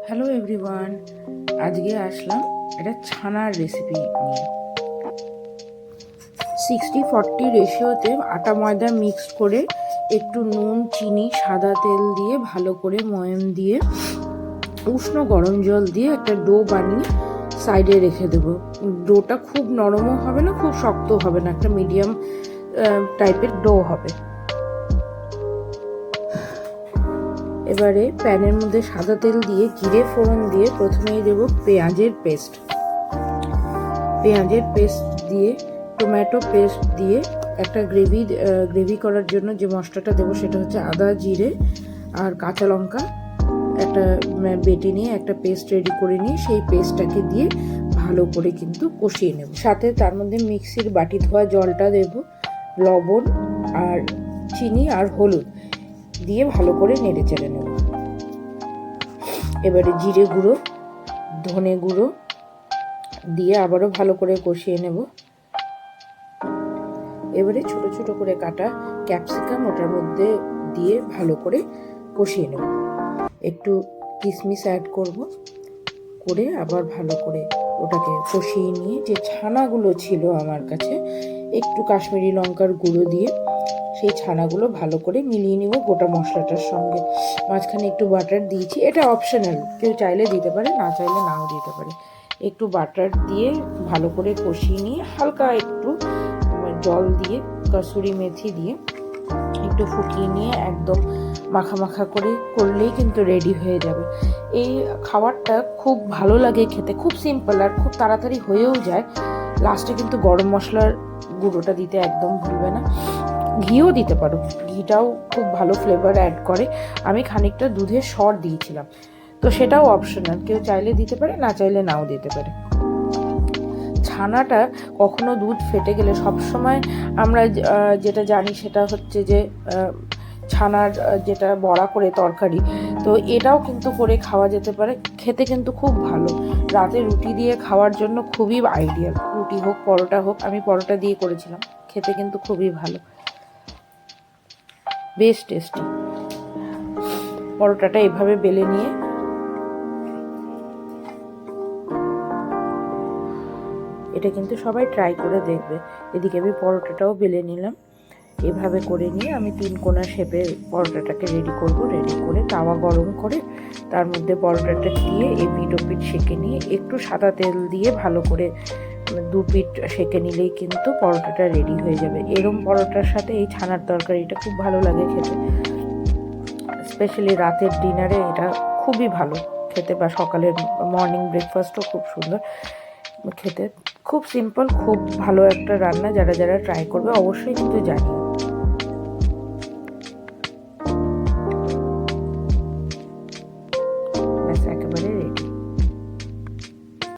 Hello everyone, আজকে আসলাম একটা ছানার রেসিপি নিয়ে। 60-40 রেশিওতে আটা ময়দা মিক্স করে একটু নুন, চিনি, সাদা তেল দিয়ে ভালো করে ময়াম দিয়ে উষ্ণ গরম জল দিয়ে একটা ডো বানিয়ে সাইডে রেখে দেবো। ডোটা খুব নরমও হবে না, খুব শক্ত হবে না, একটা মিডিয়াম টাইপের ডো হবে। এবারে প্যানের মধ্যে সাদা তেল দিয়ে জিরে ফোড়ন দিয়ে প্রথমেই দেবো পেঁয়াজের পেস্ট দিয়ে টমেটো পেস্ট দিয়ে একটা গ্রেভি করার জন্য যে মশলাটা দেবো সেটা হচ্ছে আদা, জিরে আর কাঁচা লঙ্কা একটা বেটে নিয়ে একটা পেস্ট রেডি করে নিয়ে সেই পেস্টটাকে দিয়ে ভালো করে কিন্তু কষিয়ে নেব। সাথে তার মধ্যে মিক্সির বাটি ধোয়া জলটা দেব, লবণ আর চিনি আর হলুদ দিয়ে ভালো করে নেড়ে চেড়ে নেব। এবারে জিরে গুঁড়ো, ধনে গুঁড়ো দিয়ে আবারও ভালো করে কষিয়ে নেব। এবারে ছোট ছোট করে কাটা ক্যাপসিকাম ওটার মধ্যে দিয়ে ভালো করে কষিয়ে নেব। একটু কিশমিশ অ্যাড করব, করে আবার ভালো করে ওটাকে কষিয়ে নিয়ে যে ছানাগুলো ছিল আমার কাছে একটু কাশ্মীরি লঙ্কার গুঁড়ো দিয়ে সেই ছানাগুলো ভালো করে মিলিয়ে নিব গোটা মশলাটার সঙ্গে। মাঝখানে একটু বাটার দিয়েছি, এটা অপশনাল, কেউ চাইলে দিতে পারে, না চাইলে নাও দিতে পারে। একটু বাটার দিয়ে ভালো করে কষিয়ে নিয়ে হালকা একটু জল দিয়ে কসুরি মেথি দিয়ে একটু ফুটিয়ে নিয়ে একদম মাখা মাখা করে করলেই কিন্তু রেডি হয়ে যাবে। এই খাবারটা খুব ভালো লাগে খেতে, খুব সিম্পল আর খুব তাড়াতাড়ি হয়েও যায়। লাস্টে কিন্তু গরম মশলার গুঁড়োটা দিতে একদম ভুলবে না, ঘিও দিতে পারো, ঘিটাও খুব ভালো ফ্লেভার অ্যাড করে। আমি খানিকটা দুধের সর দিয়েছিলাম, তো সেটাও অপশনাল, কেউ চাইলে দিতে পারে, না চাইলে নাও দিতে পারে। ছানাটা কখনো দুধ ফেটে গেলে সবসময় আমরা যেটা জানি সেটা হচ্ছে যে ছানার যেটা বড়া করে তরকারি, তো এটাও কিন্তু করে খাওয়া যেতে পারে, খেতে কিন্তু খুব ভালো। রাতে রুটি দিয়ে খাওয়ার জন্য খুবই আইডিয়াল, রুটি হোক পরোটা হোক, আমি পরোটা দিয়ে করেছিলাম, খেতে কিন্তু খুবই ভালো, বেশ টেস্টি। পরোটাটা এভাবে বেলে নিয়ে এটা কিন্তু সবাই ট্রাই করে দেখবে। এদিকে আমি পরোটাটাও বেলে নিলাম, এভাবে করে নিয়ে আমি 3 কোণা শেপে পরোটাটাকে রেডি করব। রেডি করে তাওয়া গরম করে তার মধ্যে পরোটাটা দিয়ে এপিঠ ওপিঠ সেঁকে নিয়ে একটু সাদা তেল দিয়ে ভালো করে 2 পিঠ সেঁকে নিলেই কিন্তু পরোটাটা রেডি হয়ে যাবে। এরম পরোটার সাথে এই ছানার তরকারিটা খুব ভালো লাগে খেতে, স্পেশালি রাতের ডিনারে এটা খুবই ভালো খেতে, বা সকালের মর্নিং ব্রেকফাস্টও খুব সুন্দর খেতে। খুব সিম্পল, খুব ভালো একটা রান্না, যারা যারা ট্রাই করবে অবশ্যই কিন্তু জানিও।